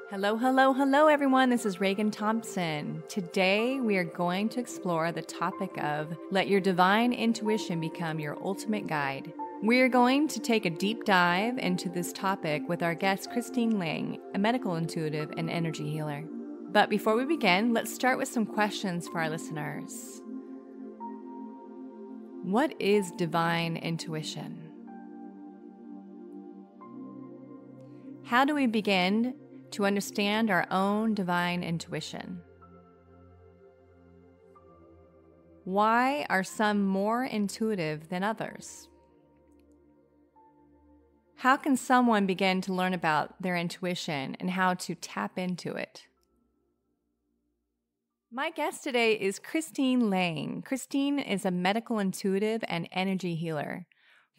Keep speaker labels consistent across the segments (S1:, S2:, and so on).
S1: Hello, hello, hello, everyone. This is Ragan Thomson. Today, we are going to explore the topic of let your divine intuition become your ultimate guide. We are going to take a deep dive into this topic with our guest, Christine Lang, a medical intuitive and energy healer. But before we begin, let's start with some questions for our listeners. What is divine intuition? How do we begin to understand our own divine intuition? Why are some more intuitive than others? How can someone begin to learn about their intuition and how to tap into it? My guest today is Christine Lang. Christine is a medical intuitive and energy healer.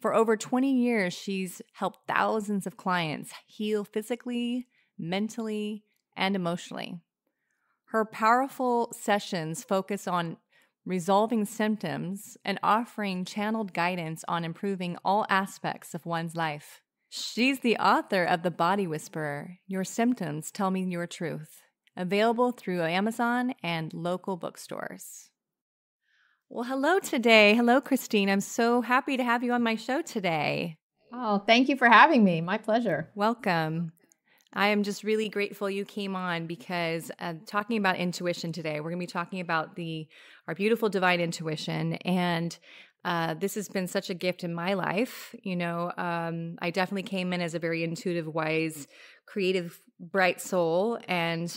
S1: For over 20 years, she's helped thousands of clients heal physically, mentally, and emotionally. Her powerful sessions focus on resolving symptoms and offering channeled guidance on improving all aspects of one's life. She's the author of The Body Whisperer, Your Symptoms Tell Me Your Truth, available through Amazon and local bookstores. Well, hello today. Hello, Christine. I'm so happy to have you on my show today.
S2: Oh, thank you for having me. My pleasure.
S1: Welcome. I am just really grateful you came on because talking about intuition today, we're going to be talking about our beautiful divine intuition. And this has been such a gift in my life. I definitely came in as a very intuitive, wise, creative, bright soul. And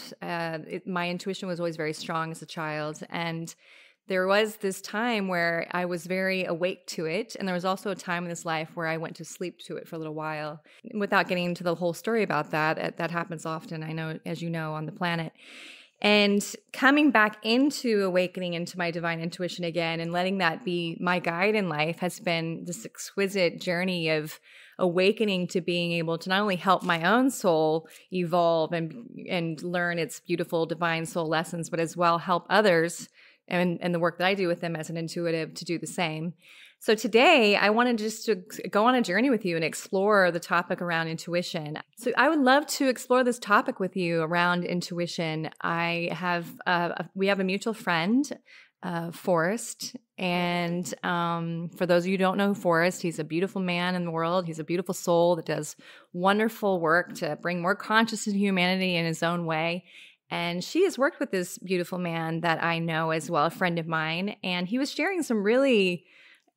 S1: my intuition was always very strong as a child. And there was this time where I was very awake to it, and there was also a time in this life where I went to sleep to it for a little while. Without getting into the whole story about that happens often, I know, as you know, on the planet. And coming back into awakening into my divine intuition again and letting that be my guide in life has been this exquisite journey of awakening to being able to not only help my own soul evolve and learn its beautiful divine soul lessons, but as well help others and the work that I do with them as an intuitive to do the same. So today, I wanted just to go on a journey with you and explore the topic around intuition. So I would love to explore this topic with you around intuition. We have a mutual friend, Forrest. And for those of you who don't know Forrest, he's a beautiful man in the world. He's a beautiful soul that does wonderful work to bring more consciousness to humanity in his own way. And she has worked with this beautiful man that I know as well, a friend of mine, and he was sharing some really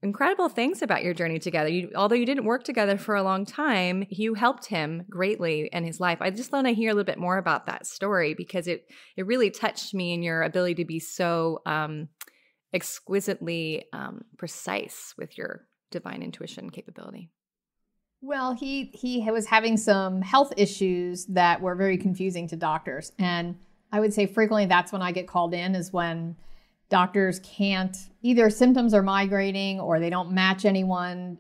S1: incredible things about your journey together. Although you didn't work together for a long time, you helped him greatly in his life. I just want to hear a little bit more about that story because it really touched me in your ability to be so exquisitely precise with your divine intuition capability.
S2: Well, he was having some health issues that were very confusing to doctors. And I would say frequently that's when I get called in is when doctors can't, either symptoms are migrating or they don't match anyone,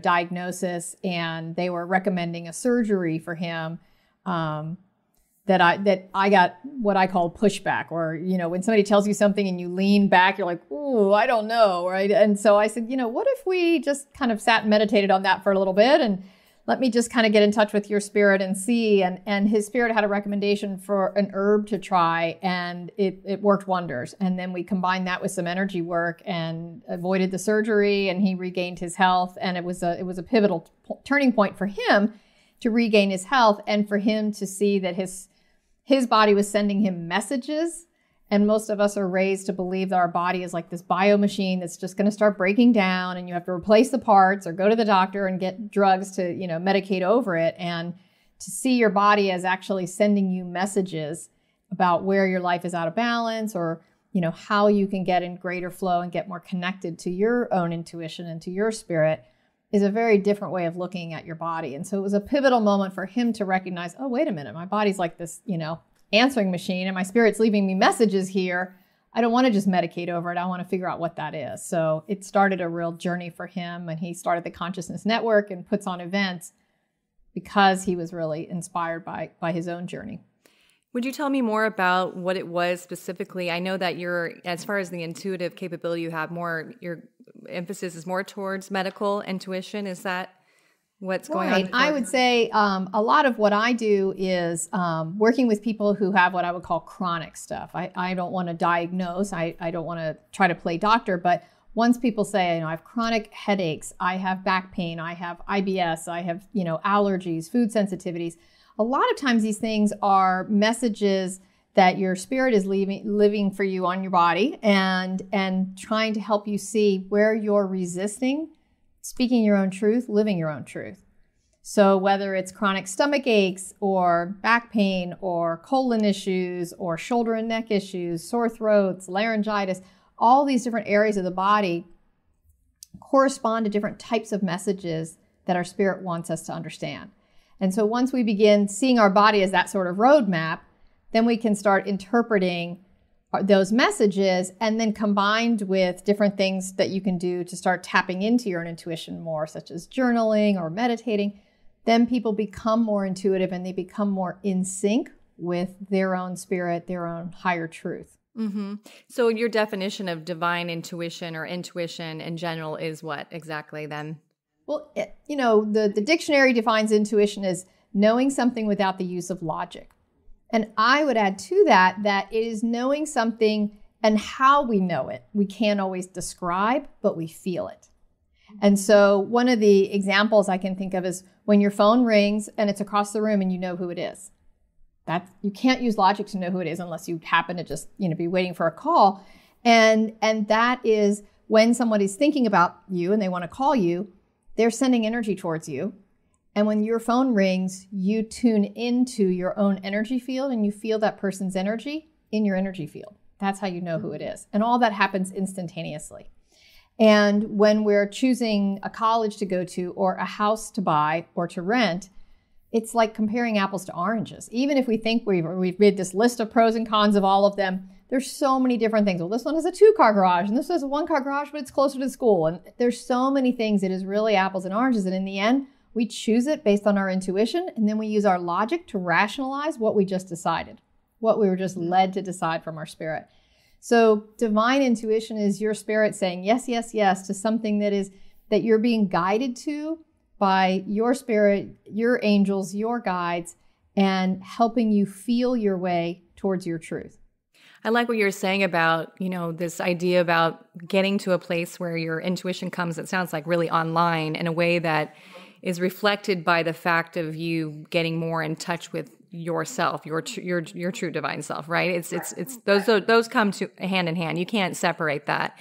S2: diagnosis. And they were recommending a surgery for him that I got what I call pushback, or, when somebody tells you something and you lean back, you're like, ooh, I don't know, right? And so I said, what if we just kind of sat and meditated on that for a little bit and let me just kind of get in touch with your spirit and see. And his spirit had a recommendation for an herb to try, and it worked wonders. And then we combined that with some energy work and avoided the surgery, and he regained his health. And it was a pivotal turning point for him to regain his health and for him to see that his body was sending him messages. And most of us are raised to believe that our body is like this bio machine that's just going to start breaking down and you have to replace the parts or go to the doctor and get drugs to, medicate over it. And to see your body as actually sending you messages about where your life is out of balance or, how you can get in greater flow and get more connected to your own intuition and to your spirit is a very different way of looking at your body. And so it was a pivotal moment for him to recognize, oh, wait a minute, my body's like this, answering machine and my spirit's leaving me messages here. I don't want to just medicate over it. I want to figure out what that is. So it started a real journey for him, and he started the Consciousness Network and puts on events because he was really inspired by his own journey.
S1: Would you tell me more about what it was specifically? I know that as far as the intuitive capability you have, your emphasis is more towards medical intuition. Is that what's going on.
S2: I would say a lot of what I do is working with people who have what I would call chronic stuff. I don't want to diagnose. I don't want to try to play doctor, but once people say, I have chronic headaches, I have back pain, I have IBS, I have, allergies, food sensitivities. A lot of times these things are messages that your spirit is living for you on your body and trying to help you see where you're resisting speaking your own truth, living your own truth. So whether it's chronic stomach aches or back pain or colon issues or shoulder and neck issues, sore throats, laryngitis, all these different areas of the body correspond to different types of messages that our spirit wants us to understand. And so once we begin seeing our body as that sort of roadmap, then we can start interpreting those messages, and then combined with different things that you can do to start tapping into your own intuition more, such as journaling or meditating, then people become more intuitive and they become more in sync with their own spirit, their own higher truth.
S1: Mm-hmm. So your definition of divine intuition or intuition in general is what exactly then?
S2: Well, the dictionary defines intuition as knowing something without the use of logic. And I would add to that it is knowing something and how we know it. We can't always describe, but we feel it. And so one of the examples I can think of is when your phone rings and it's across the room and you know who it is. You can't use logic to know who it is unless you happen to just, be waiting for a call. And that is when somebody's thinking about you and they want to call you, they're sending energy towards you. And when your phone rings, you tune into your own energy field and you feel that person's energy in your energy field. That's how you know who it is. And all that happens instantaneously. And when we're choosing a college to go to or a house to buy or to rent, it's like comparing apples to oranges. Even if we think we've made this list of pros and cons of all of them, there's so many different things. Well, this one has a 2-car garage and this has a 1-car garage, but it's closer to school. And there's so many things. It is really apples and oranges. And in the end, we choose it based on our intuition, and then we use our logic to rationalize what we just decided, what we were just led to decide from our spirit. So divine intuition is your spirit saying yes, yes, yes to something that you're being guided to by your spirit, your angels, your guides, and helping you feel your way towards your truth.
S1: I like what you're saying about, this idea about getting to a place where your intuition comes, it sounds like really online in a way that is reflected by the fact of you getting more in touch with yourself, your true divine self, right? It's those come to hand in hand. You can't separate that.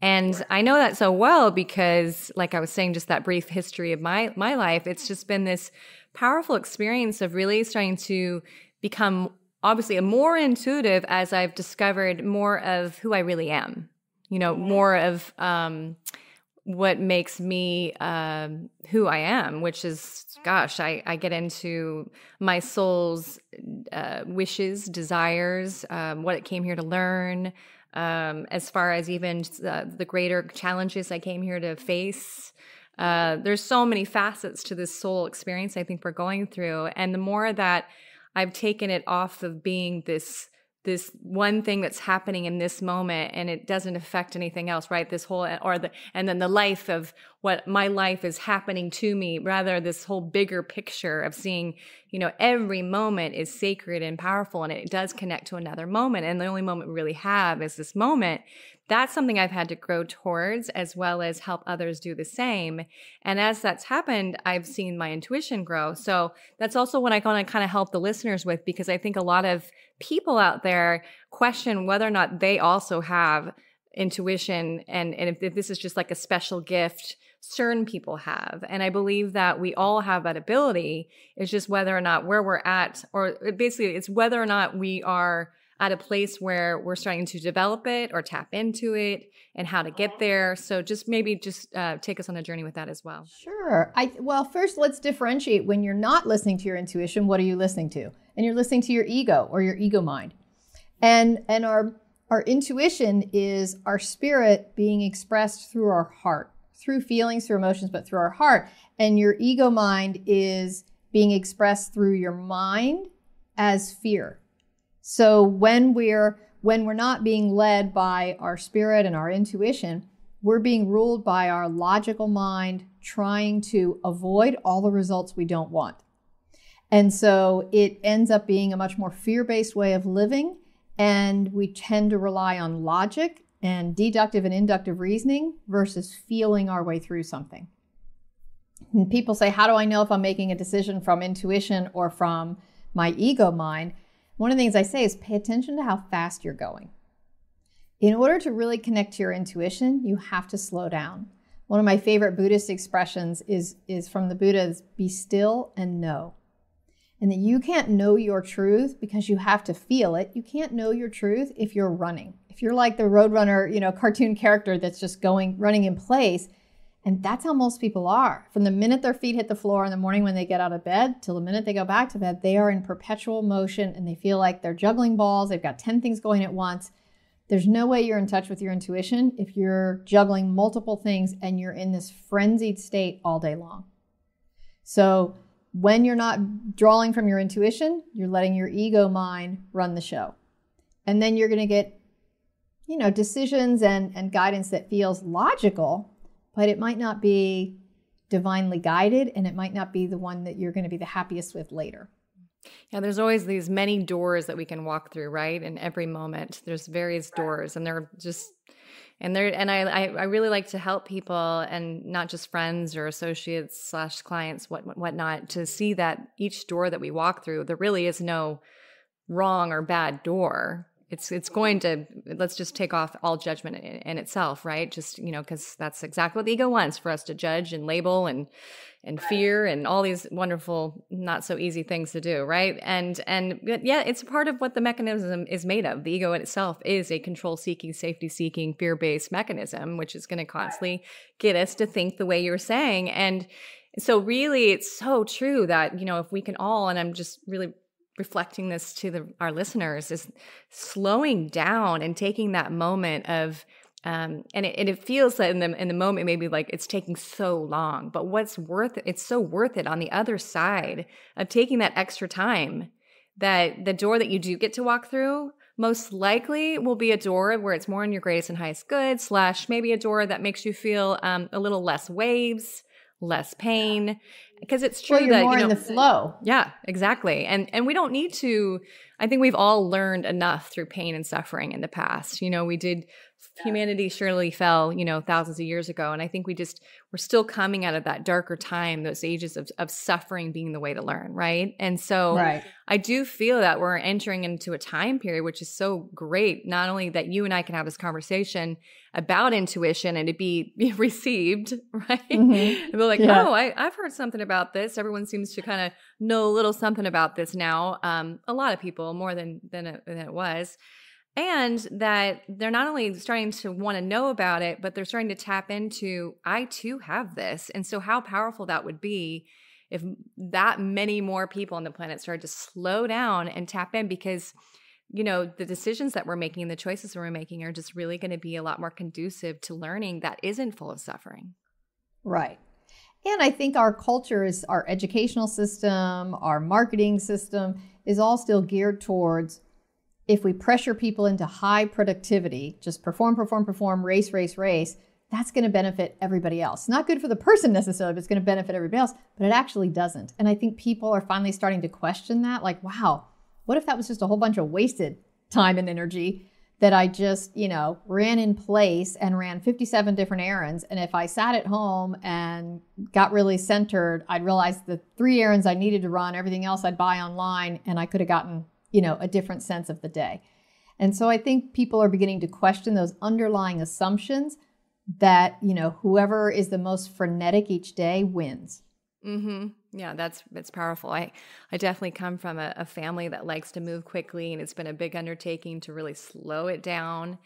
S1: And I know that so well because, like I was saying, just that brief history of my life, it's just been this powerful experience of really starting to become obviously more intuitive as I've discovered more of who I really am, more of what makes me who I am, which is, I get into my soul's wishes, desires, what it came here to learn, as far as even the greater challenges I came here to face. There's so many facets to this soul experience I think we're going through. And the more that I've taken it off of being this one thing that's happening in this moment and it doesn't affect anything else, right? This whole, and then the life of what my life is happening to me, rather this whole bigger picture of seeing, every moment is sacred and powerful and it does connect to another moment. And the only moment we really have is this moment. That's something I've had to grow towards as well as help others do the same. And as that's happened, I've seen my intuition grow. So that's also what I want to kind of help the listeners with, because I think a lot of people out there question whether or not they also have intuition and if this is just like a special gift certain people have. And I believe that we all have that ability. It's just whether or not where we're at, or basically it's whether or not we are at a place where we're starting to develop it or tap into it and how to get there. So maybe take us on a journey with that as well.
S2: Sure. Well, first let's differentiate. When you're not listening to your intuition, what are you listening to? And you're listening to your ego or your ego mind. And our intuition is our spirit being expressed through our heart, through feelings, through emotions, but through our heart. And your ego mind is being expressed through your mind as fear. So when we're not being led by our spirit and our intuition, we're being ruled by our logical mind trying to avoid all the results we don't want. And so it ends up being a much more fear-based way of living. And we tend to rely on logic and deductive and inductive reasoning versus feeling our way through something. And people say, how do I know if I'm making a decision from intuition or from my ego mind? One of the things I say is pay attention to how fast you're going. In order to really connect to your intuition, you have to slow down. One of my favorite Buddhist expressions is from the Buddha, be still and know. And that you can't know your truth because you have to feel it. You can't know your truth if you're running. If you're like the Roadrunner, cartoon character that's just running in place. And that's how most people are. From the minute their feet hit the floor in the morning when they get out of bed till the minute they go back to bed, they are in perpetual motion and they feel like they're juggling balls. They've got 10 things going at once. There's no way you're in touch with your intuition if you're juggling multiple things and you're in this frenzied state all day long. So when you're not drawing from your intuition, you're letting your ego mind run the show. And then you're going to get, decisions and guidance that feels logical, but it might not be divinely guided, and it might not be the one that you're going to be the happiest with later.
S1: Yeah, there's always these many doors that we can walk through, right? In every moment, there's various doors, and they're just, and I really like to help people, and not just friends or associates / clients, whatnot, to see that each door that we walk through, there really is no wrong or bad door. It's going to, let's just take off all judgment in itself, right? Just, because that's exactly what the ego wants, for us to judge and label and fear and all these wonderful, not so easy things to do, right? And yeah, it's part of what the mechanism is made of. The ego in itself is a control-seeking, safety-seeking, fear-based mechanism, which is going to constantly get us to think the way you're saying. And so really, it's so true that, if we can all, and I'm just really reflecting this to our listeners, is slowing down and taking that moment of, and it feels that in the moment, maybe like it's taking so long, but it's so worth it on the other side of taking that extra time, that the door that you do get to walk through most likely will be a door where it's more in your greatest and highest good, / maybe a door that makes you feel a little less waves, less pain, because it's true
S2: you're
S1: that
S2: more in the flow.
S1: Yeah, exactly. And we don't need to. I think we've all learned enough through pain and suffering in the past. Humanity surely fell, thousands of years ago, and I think we're still coming out of that darker time, those ages of suffering being the way to learn, right? And so
S2: right.
S1: I do feel that we're entering into a time period which is so great, not only that you and I can have this conversation about intuition and to be received, right? Mm-hmm. And be like, oh, I've heard something about this. Everyone seems to kind of know a little something about this now. A lot of people, more than it was. And that they're not only starting to want to know about it, but they're starting to tap into, I too have this. And so how powerful that would be if that many more people on the planet started to slow down and tap in, because, the decisions that we're making, the choices we're making are just really going to be a lot more conducive to learning that isn't full of suffering.
S2: Right. And I think our culture our educational system, our marketing system is all still geared towards, if we pressure people into high productivity, just perform, race, that's going to benefit everybody else. Not good for the person necessarily, but it's going to benefit everybody else, but it actually doesn't. And I think people are finally starting to question that. Like, wow, what if that was just a whole bunch of wasted time and energy that I just, ran in place and ran 57 different errands. And if I sat at home and got really centered, I'd realize the 3 errands I needed to run, everything else I'd buy online, and I could have gotten a different sense of the day. And so I think people are beginning to question those underlying assumptions that, whoever is the most frenetic each day wins.
S1: Mm-hmm. Yeah, it's powerful. I definitely come from a family that likes to move quickly, and it's been a big undertaking to really slow it down.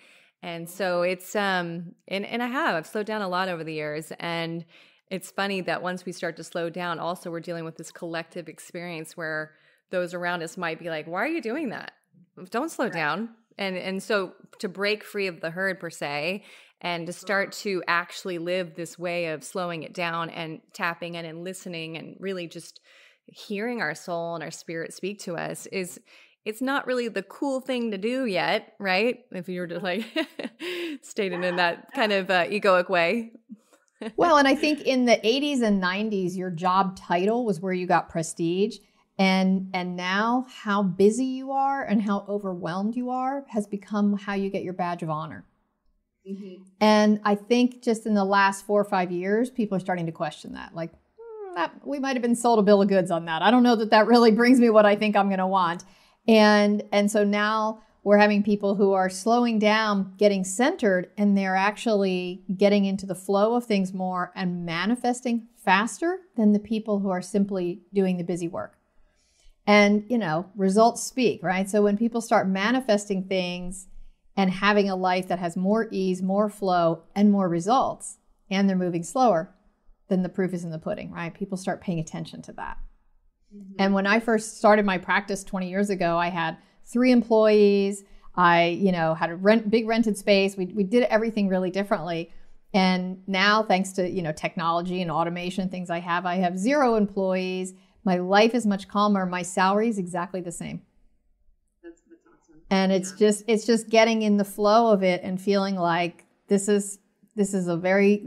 S1: And so it's, and I've slowed down a lot over the years. And it's funny that once we start to slow down, also we're dealing with this collective experience where those around us might be like, why are you doing that? Don't slow down. And so to break free of the herd per se, and to start to actually live this way of slowing it down and tapping in and listening and really just hearing our soul and our spirit speak to us, it's not really the cool thing to do yet, right? If you were to like stated in that kind of egoic way.
S2: Well, and I think in the 80s and 90s, your job title was where you got prestige. And now how busy you are and how overwhelmed you are has become how you get your badge of honor. Mm-hmm. And I think just in the last 4 or 5 years, people are starting to question that. Like, we might have been sold a bill of goods on that. I don't know that really brings me what I think I'm going to want. And so now we're having people who are slowing down, getting centered, and they're actually getting into the flow of things more and manifesting faster than the people who are simply doing the busy work. And, results speak, right? So when people start manifesting things and having a life that has more ease, more flow, and more results, and they're moving slower, then the proof is in the pudding, right? People start paying attention to that. Mm-hmm. And when I first started my practice 20 years ago, I had 3 employees. I, had a big rented space. We did everything really differently. And now, thanks to, technology and automation, things I have 0 employees. My life is much calmer. My salary is exactly the same. That's awesome. And it's just getting in the flow of it and feeling like this is a very,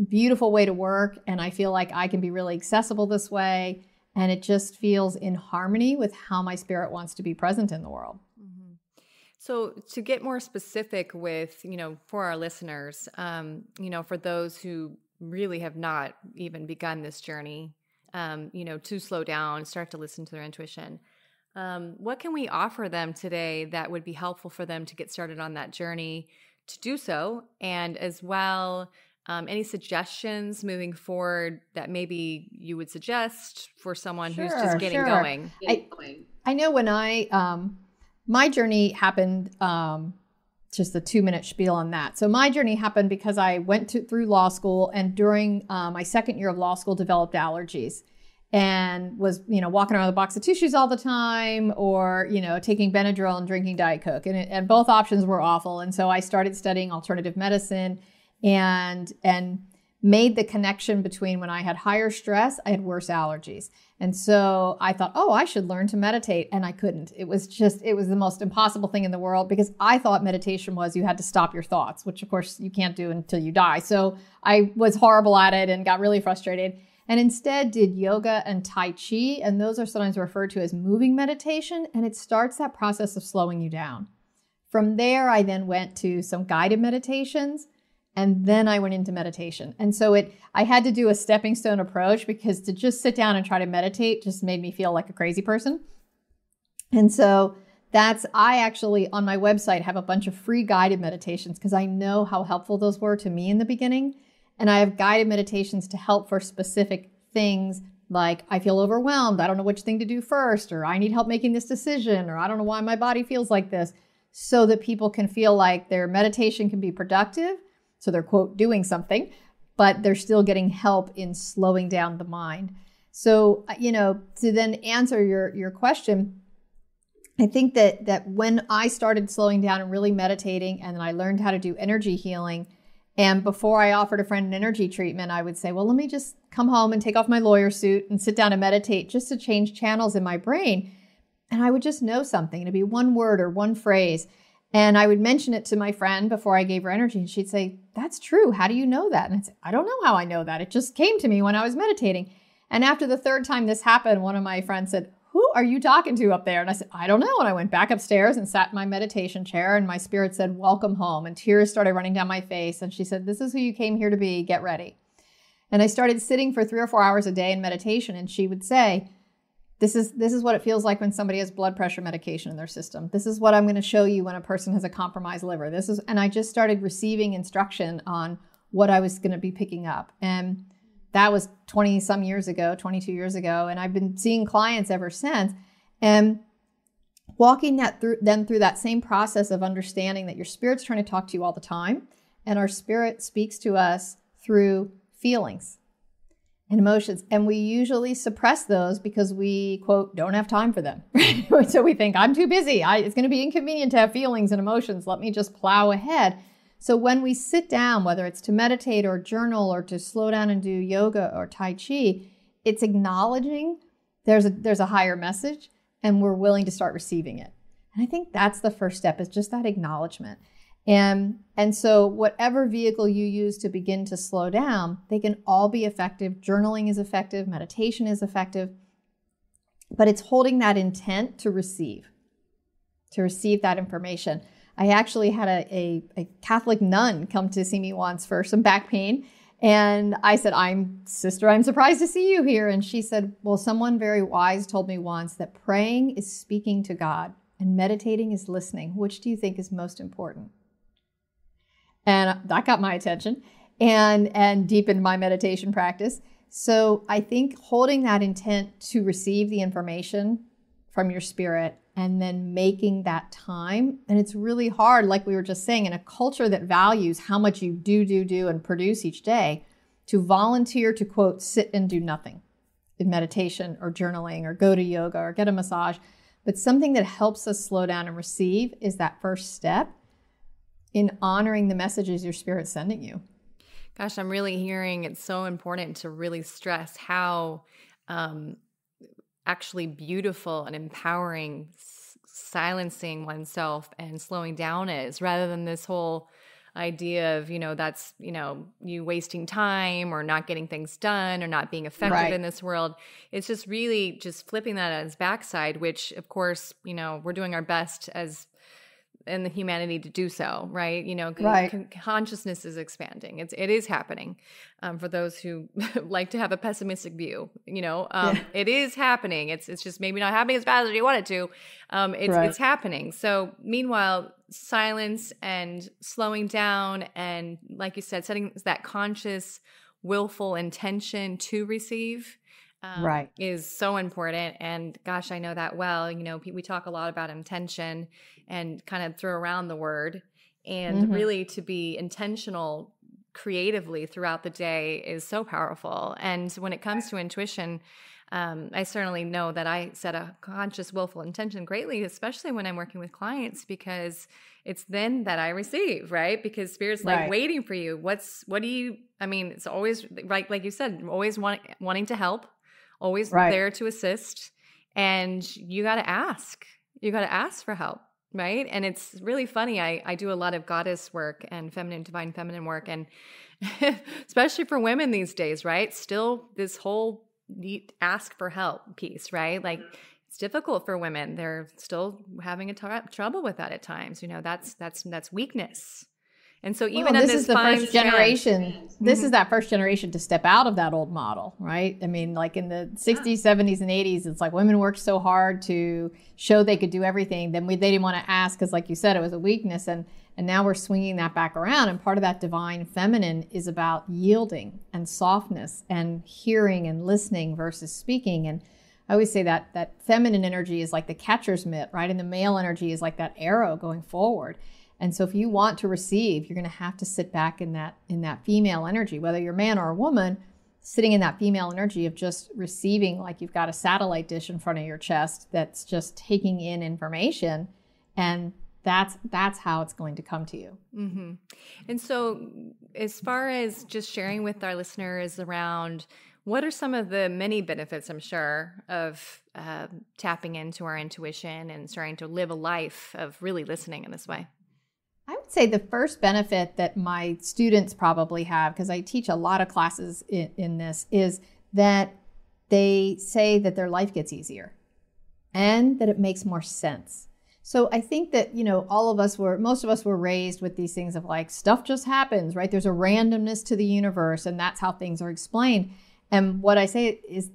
S2: beautiful way to work. And I feel like I can be really accessible this way. And it just feels in harmony with how my spirit wants to be present in the world.
S1: Mm-hmm. So to get more specific with, for our listeners, for those who really have not even begun this journey, to slow down, start to listen to their intuition. What can we offer them today that would be helpful for them to get started on that journey to do so? And as well, any suggestions moving forward that maybe you would suggest for someone who's just getting going?
S2: I know when my journey happened, just a 2-minute spiel on that. So my journey happened because I went through law school, and during my second year of law school developed allergies and was, walking around with a box of tissues all the time, or, taking Benadryl and drinking Diet Coke. And both options were awful. And so I started studying alternative medicine and made the connection between when I had higher stress, I had worse allergies. And so I thought, I should learn to meditate. And I couldn't. It was the most impossible thing in the world, because I thought meditation was you had to stop your thoughts, which of course you can't do until you die. So I was horrible at it and got really frustrated, and instead did yoga and Tai Chi. And those are sometimes referred to as moving meditation. And it starts that process of slowing you down. From there, I then went to some guided meditations. And then I went into meditation. And so I had to do a stepping stone approach, because to just sit down and try to meditate just made me feel like a crazy person. And so I actually, on my website, have a bunch of free guided meditations, because I know how helpful those were to me in the beginning. And I have guided meditations to help for specific things, like I feel overwhelmed, I don't know which thing to do first, or I need help making this decision, or I don't know why my body feels like this, so that people can feel like their meditation can be productive. So they're, quote, doing something, but they're still getting help in slowing down the mind. So, to then answer your question, I think that when I started slowing down and really meditating, and then I learned how to do energy healing, and before I offered a friend an energy treatment, I would say, well, let me just come home and take off my lawyer suit and sit down and meditate, just to change channels in my brain. And I would just know something. It'd be one word or one phrase. And I would mention it to my friend before I gave her energy, and she'd say, that's true. How do you know that? And I'd say, I don't know how I know that. It just came to me when I was meditating. And after the 3rd time this happened, one of my friends said, who are you talking to up there? And I said, I don't know. And I went back upstairs and sat in my meditation chair, and my spirit said, welcome home. And tears started running down my face. And she said, this is who you came here to be. Get ready. And I started sitting for 3 or 4 hours a day in meditation. And she would say, This is what it feels like when somebody has blood pressure medication in their system. This is what I'm going to show you when a person has a compromised liver. And I just started receiving instruction on what I was going to be picking up. And that was 22 years ago. And I've been seeing clients ever since, and walking them through that same process of understanding that your spirit's trying to talk to you all the time. And our spirit speaks to us through feelings and emotions. And we usually suppress those because we, quote, don't have time for them. So we think, I'm too busy. It's going to be inconvenient to have feelings and emotions. Let me just plow ahead. So when we sit down, whether it's to meditate or journal or to slow down and do yoga or Tai Chi, it's acknowledging there's a higher message, and we're willing to start receiving it. And I think that's the first step, is just that acknowledgement. And so whatever vehicle you use to begin to slow down, they can all be effective. Journaling is effective. Meditation is effective. But it's holding that intent to receive that information. I actually had a Catholic nun come to see me once for some back pain. And I said, Sister, I'm surprised to see you here. And she said, well, someone very wise told me once that praying is speaking to God and meditating is listening. Which do you think is most important? And that got my attention and deepened my meditation practice. So I think holding that intent to receive the information from your spirit and then making that time. And it's really hard, like we were just saying, in a culture that values how much you do and produce each day, to volunteer to, quote, sit and do nothing in meditation or journaling or go to yoga or get a massage. But something that helps us slow down and receive is that first step in honoring the messages your spirit's sending you.
S1: Gosh, I'm really hearing it's so important to really stress how actually beautiful and empowering silencing oneself and slowing down is, rather than this whole idea of, that's, you wasting time or not getting things done or not being effective in this world. It's just really just flipping that on its backside, which of course, we're doing our best as in the humanity to do so, right? Consciousness is expanding. It is happening. For those who like to have a pessimistic view, it is happening. It's just maybe not happening as fast as you want it to. It's happening. So meanwhile, silence and slowing down and, like you said, setting that conscious, willful intention to receive is so important. And gosh, I know that well. We talk a lot about intention and kind of throw around the word, and really to be intentional creatively throughout the day is so powerful. And when it comes to intuition, I certainly know that I set a conscious, willful intention greatly, especially when I'm working with clients, because it's then that I receive, right? Because Spirit's like waiting for you. It's always like you said, always wanting to help, always there to assist. And you got to ask. You got to ask for help, right? And it's really funny. I do a lot of goddess work and divine feminine work. And especially for women these days, right? Still this whole ask for help piece, right? Like it's difficult for women. They're still having trouble with that at times. That's weakness. And so even
S2: this is the first generation. This is that first generation to step out of that old model, right? I mean, like in the 60s, 70s, and 80s, it's like women worked so hard to show they could do everything. Then they didn't want to ask because, like you said, it was a weakness. And now we're swinging that back around. And part of that divine feminine is about yielding and softness and hearing and listening versus speaking. And I always say that feminine energy is like the catcher's mitt, right? And the male energy is like that arrow going forward. And so if you want to receive, you're going to have to sit back in that female energy, whether you're a man or a woman, sitting in that female energy of just receiving, like you've got a satellite dish in front of your chest that's just taking in information. And that's how it's going to come to you. Mm-hmm.
S1: And so as far as just sharing with our listeners around what are some of the many benefits, I'm sure, of tapping into our intuition and starting to live a life of really listening in this way?
S2: I would say the first benefit that my students probably have, because I teach a lot of classes in this, is that they say that their life gets easier and that it makes more sense. So I think that, most of us were raised with these things of like, stuff just happens, right? There's a randomness to the universe and that's how things are explained. And what I say is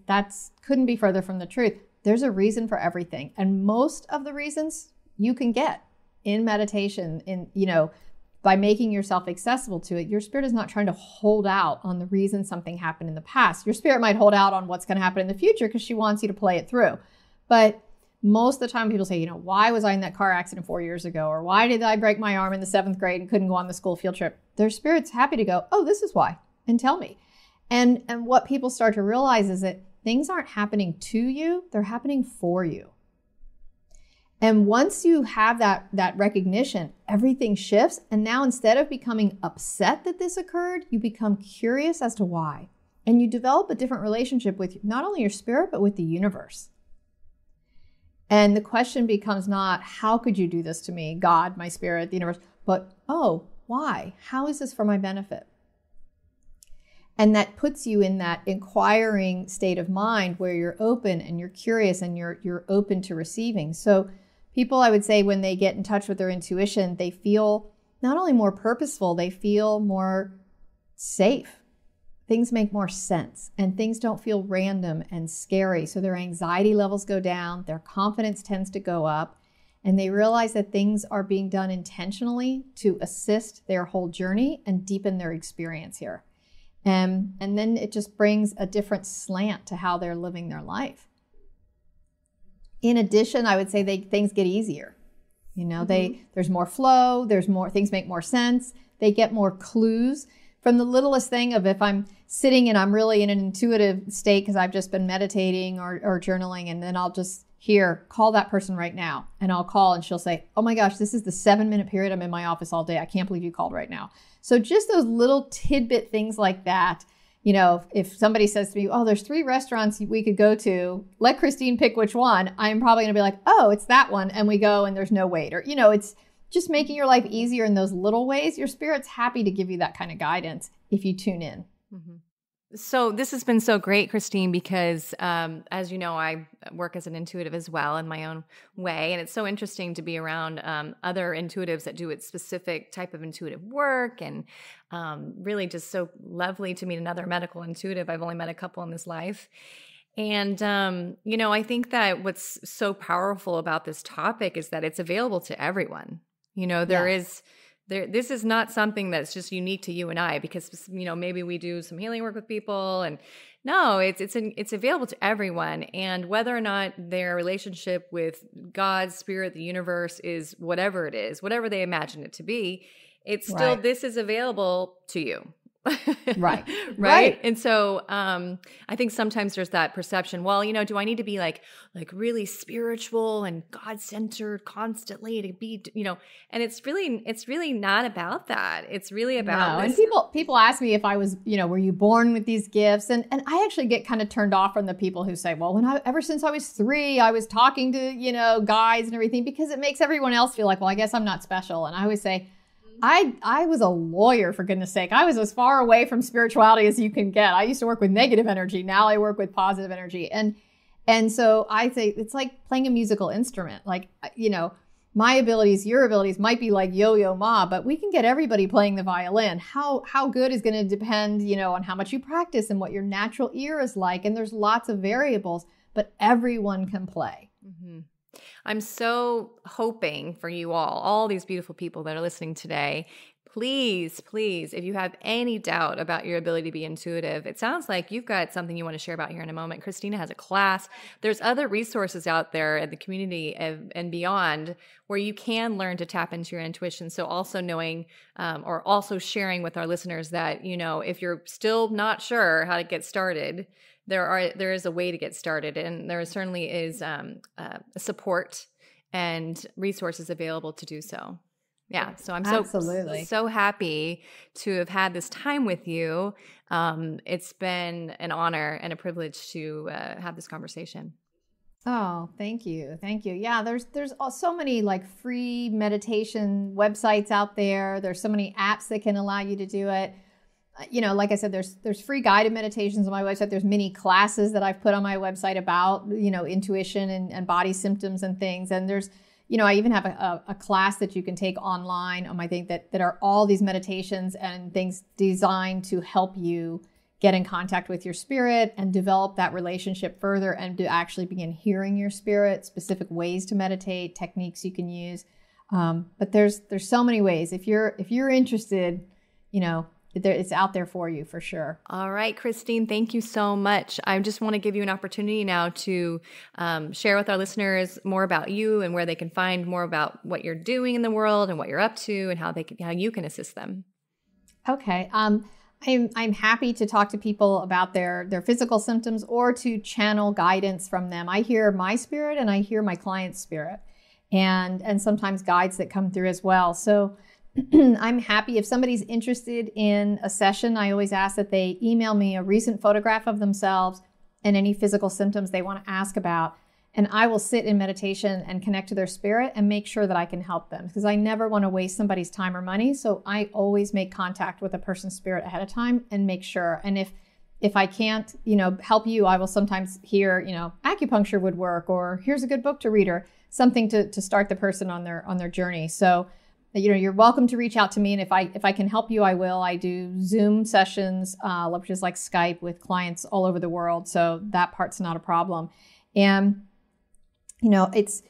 S2: couldn't be further from the truth. There's a reason for everything. And most of the reasons you can get in meditation, by making yourself accessible to it. Your spirit is not trying to hold out on the reason something happened in the past. Your spirit might hold out on what's going to happen in the future because she wants you to play it through. But most of the time people say, why was I in that car accident 4 years ago? Or why did I break my arm in the 7th grade and couldn't go on the school field trip? Their spirit's happy to go, oh, this is why, and tell me. And what people start to realize is that things aren't happening to you, they're happening for you. And once you have that recognition, everything shifts. And now instead of becoming upset that this occurred, you become curious as to why. And you develop a different relationship with not only your spirit, but with the universe. And the question becomes not, how could you do this to me, God, my spirit, the universe, but, oh, why? How is this for my benefit? And that puts you in that inquiring state of mind where you're open and you're curious and you're open to receiving. So people, I would say, when they get in touch with their intuition, they feel not only more purposeful, they feel more safe. Things make more sense and things don't feel random and scary. So their anxiety levels go down, their confidence tends to go up, and they realize that things are being done intentionally to assist their whole journey and deepen their experience here. And then it just brings a different slant to how they're living their life. In addition, I would say things get easier. You know, there's more flow, things make more sense. They get more clues from the littlest thing of if I'm sitting and I'm really in an intuitive state because I've just been meditating or journaling, and then I'll just call that person right now. And I'll call and she'll say, oh my gosh, this is the 7-minute period I'm in my office all day. I can't believe you called right now. So just those little tidbit things like that. You know, if somebody says to me, oh, there's 3 restaurants we could go to, let Christine pick which one. I'm probably going to be like, oh, it's that one. And we go and there's no wait. Or, you know, it's just making your life easier in those little ways. Your spirit's happy to give you that kind of guidance if you tune in.
S1: Mm-hmm. So this has been so great, Christine, because as you know, I work as an intuitive as well in my own way. And it's so interesting to be around other intuitives that do a specific type of intuitive work, and really just so lovely to meet another medical intuitive. I've only met a couple in this life. And, you know, I think that what's so powerful about this topic is that it's available to everyone. You know, this is not something that's just unique to you and I, because, you know, maybe we do some healing work with people, and no, it's available to everyone. And whether or not their relationship with God, spirit, the universe is whatever it is, whatever they imagine it to be, it's still, this is available to you. Right. And so I think sometimes there's that perception, well, you know, do I need to be like really spiritual and God-centered constantly to be, you know, and it's really not about that. It's really about
S2: this. And people ask me if I was, you know, were you born with these gifts? And I actually get kind of turned off from the people who say, well, ever since I was 3, I was talking to, you know, guides and everything, because it makes everyone else feel like, well, I guess I'm not special. And I always say, I was a lawyer, for goodness sake. I was as far away from spirituality as you can get. I used to work with negative energy. Now I work with positive energy. And so I say it's like playing a musical instrument. Like, you know, my abilities, your abilities might be like Yo-Yo Ma, but we can get everybody playing the violin. How good is going to depend, you know, on how much you practice and what your natural ear is like. And there's lots of variables, but everyone can play.
S1: Mm-hmm. I'm so hoping for you all these beautiful people that are listening today, please, if you have any doubt about your ability to be intuitive, it sounds like you've got something you want to share about here in a moment. Christina has a class. There's other resources out there in the community and beyond where you can learn to tap into your intuition. So also knowing or also sharing with our listeners that, you know, if you're still not sure how to get started, there is a way to get started, and there certainly is support and resources available to do so. Yeah, so I'm so happy to have had this time with you. It's been an honor and a privilege to have this conversation.
S2: Oh, thank you. Yeah, there's so many like free meditation websites out there. There's so many apps that can allow you to do it. You know, like I said, there's free guided meditations on my website. There's mini classes that I've put on my website about, you know, intuition and body symptoms and things. And there's, you know, I even have a class that you can take online on my thing that are all these meditations and things designed to help you get in contact with your spirit and develop that relationship further and to actually begin hearing your spirit, specific ways to meditate, techniques you can use. But there's so many ways. If you're interested, you know, it's out there for you for sure.
S1: All right, Christine, thank you so much. I just want to give you an opportunity now to share with our listeners more about you and where they can find more about what you're doing in the world and what you're up to and how you can assist them.
S2: Okay. I'm happy to talk to people about their physical symptoms or to channel guidance from them. I hear my spirit and I hear my client's spirit and sometimes guides that come through as well. So I'm happy if somebody's interested in a session. I always ask that they email me a recent photograph of themselves and any physical symptoms they want to ask about. and I will sit in meditation and connect to their spirit and make sure that I can help them, because I never want to waste somebody's time or money. So I always make contact with a person's spirit ahead of time and make sure. And if I can't, help you, I will sometimes hear, acupuncture would work, or here's a good book to read, or something to start the person on their journey. So, you're welcome to reach out to me. And if I can help you, I will. I do Zoom sessions, which is like Skype, with clients all over the world. So that part's not a problem. And, it's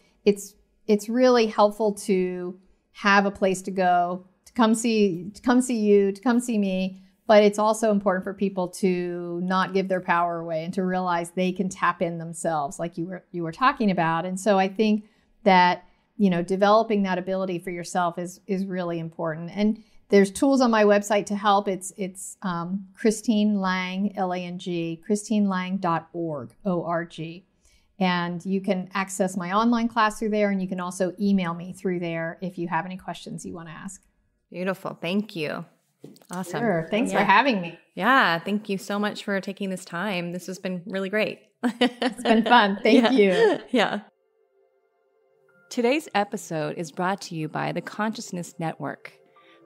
S2: really helpful to have a place to go, to come see you, to come see me. But it's also important for people to not give their power away and to realize they can tap in themselves, like you were talking about. And so I think that, developing that ability for yourself is really important. And there's tools on my website to help. It's Christine Lang, Lang, christinelang.org, O-R-G. And you can access my online class through there, and you can also email me through there if you have any questions you want to ask.
S1: Beautiful. Thank you. Awesome.
S2: Sure. Thanks for having me.
S1: Yeah. Thank you so much for taking this time. This has been really great.
S2: It's been fun. Thank you.
S1: Yeah. Today's episode is brought to you by the Consciousness Network.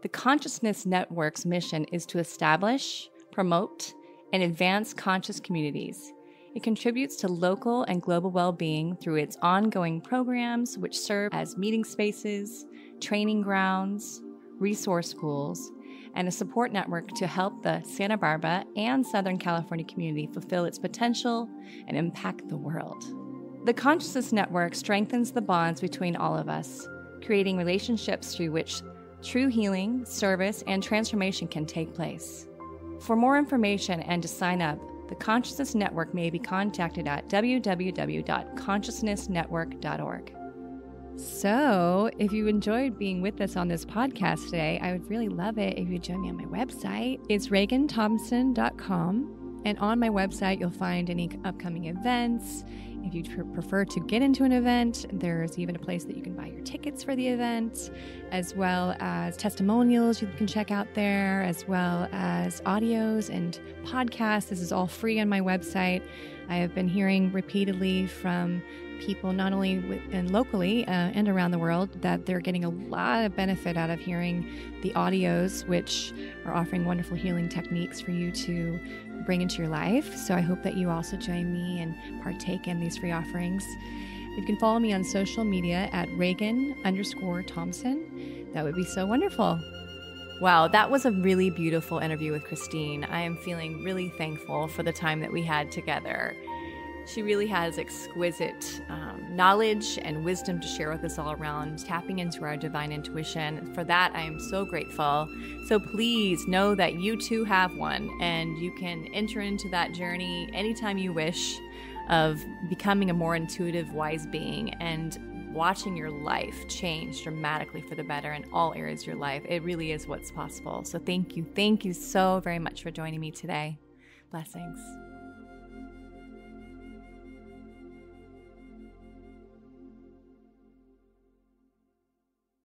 S1: The Consciousness Network's mission is to establish, promote, and advance conscious communities. It contributes to local and global well-being through its ongoing programs, which serve as meeting spaces, training grounds, resource schools, and a support network to help the Santa Barbara and Southern California community fulfill its potential and impact the world. The Consciousness Network strengthens the bonds between all of us, creating relationships through which true healing, service, and transformation can take place. For more information and to sign up, the Consciousness Network may be contacted at www.consciousnessnetwork.org. So, if you enjoyed being with us on this podcast today, I would really love it if you join me on my website. It's RaganThomson.com, and on my website you'll find any upcoming events. If you prefer to get into an event, there's even a place that you can buy your tickets for the event, as well as testimonials you can check out there, as well as audios and podcasts. This is all free on my website. I have been hearing repeatedly from people, not only and locally and around the world, that they're getting a lot of benefit out of hearing the audios, which are offering wonderful healing techniques for you to bring into your life. So I hope that you also join me and partake in these free offerings. You can follow me on social media at Ragan_Thomson. That would be so wonderful. Wow, that was a really beautiful interview with Christine. I am feeling really thankful for the time that we had together. She really has exquisite knowledge and wisdom to share with us all around, tapping into our divine intuition. For that, I am so grateful. So please know that you too have one, and you can enter into that journey anytime you wish of becoming a more intuitive, wise being and watching your life change dramatically for the better in all areas of your life. It really is what's possible. So thank you. Thank you so very much for joining me today. Blessings.